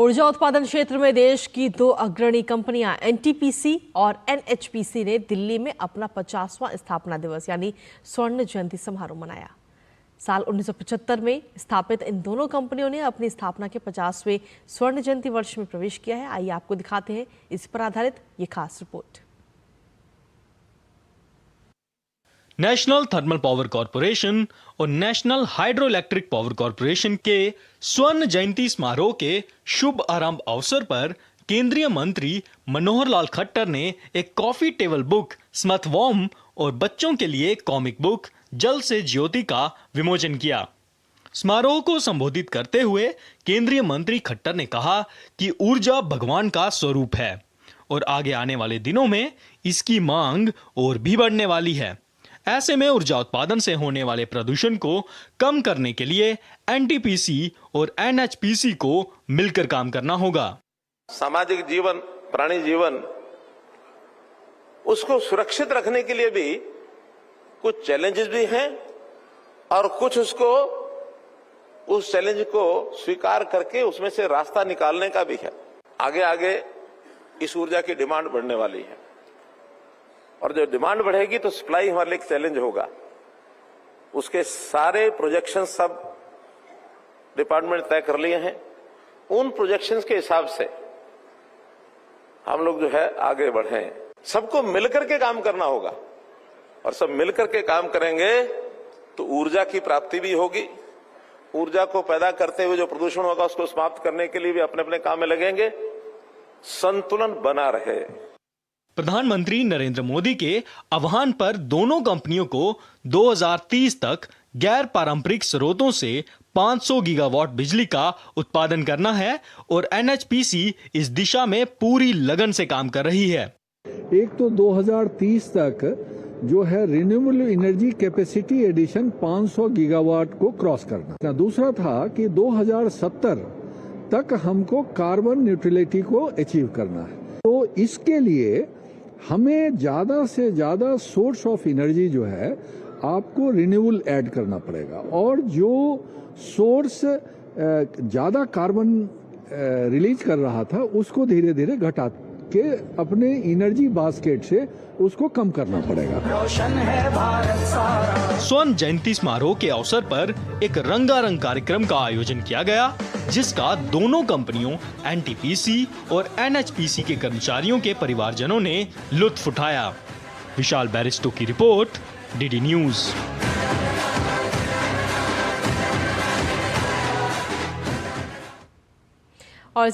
ऊर्जा उत्पादन क्षेत्र में देश की दो अग्रणी कंपनियां एनटीपीसी और एनएचपीसी ने दिल्ली में अपना 50वां स्थापना दिवस यानी स्वर्ण जयंती समारोह मनाया। साल 1975 में स्थापित इन दोनों कंपनियों ने अपनी स्थापना के 50वें स्वर्ण जयंती वर्ष में प्रवेश किया है। आइए आपको दिखाते हैं इस पर आधारित ये खास रिपोर्ट। नेशनल थर्मल पावर कॉरपोरेशन और national hydro electric power corporation के स्वर्ण जयंती समारोह के शुभ आरंभ अवसर पर केंद्रीय मंत्री मनोहर लाल खट्टर ने एक कॉफी टेबल बुक स्मथवॉर्म और बच्चों के लिए कॉमिक बुक जल से ज्योति का विमोचन किया। समारोह को संबोधित करते हुए केंद्रीय मंत्री खट्टर ने कहा कि ऊर्जा भगवान का स्वरूप है और आगे आने वाले दिनों में इसकी मांग और भी बढ़ने वाली है। ऐसे में ऊर्जा उत्पादन से होने वाले प्रदूषण को कम करने के लिए एनटीपीसी और एनएचपीसी को मिलकर काम करना होगा। सामाजिक जीवन, प्राणी जीवन, उसको सुरक्षित रखने के लिए भी कुछ चैलेंजेस भी हैं और कुछ उस चैलेंज को स्वीकार करके उसमें से रास्ता निकालने का भी है। आगे आगे इस ऊर्जा की डिमांड बढ़ने वाली है और जो डिमांड बढ़ेगी तो सप्लाई हमारे लिए एक चैलेंज होगा। उसके सारे प्रोजेक्शन सब डिपार्टमेंट तय कर लिए हैं। उन प्रोजेक्शंस के हिसाब से हम लोग जो है आगे बढ़े। सबको मिलकर के काम करना होगा और सब मिलकर के काम करेंगे तो ऊर्जा की प्राप्ति भी होगी। ऊर्जा को पैदा करते हुए जो प्रदूषण होगा उसको समाप्त करने के लिए भी अपने अपने काम में लगेंगे। संतुलन बना रहे। प्रधानमंत्री नरेंद्र मोदी के आह्वान पर दोनों कंपनियों को 2030 तक गैर पारंपरिक स्रोतों से 500 गीगावाट बिजली का उत्पादन करना है और एनएचपीसी इस दिशा में पूरी लगन से काम कर रही है। एक तो 2030 तक जो है renewable energy capacity addition 500 gigawatt को क्रॉस करना। दूसरा था कि 2070 तक हमको कार्बन न्यूट्रलिटी को अचीव करना है। तो इसके लिए हमें ज्यादा से ज्यादा सोर्स ऑफ एनर्जी जो है आपको रिन्यूएबल ऐड करना पड़ेगा और जो सोर्स ज्यादा कार्बन रिलीज कर रहा था उसको धीरे धीरे घटा के अपने एनर्जी बास्केट से उसको कम करना पड़ेगा। स्वर्ण जयंती समारोह के अवसर पर एक रंगारंग कार्यक्रम का आयोजन किया गया जिसका दोनों कंपनियों एनटीपीसी और एनएचपीसी के कर्मचारियों के परिवारजनों ने लुत्फ उठाया। विशाल बैरिस्टो की रिपोर्ट, डीडी न्यूज। और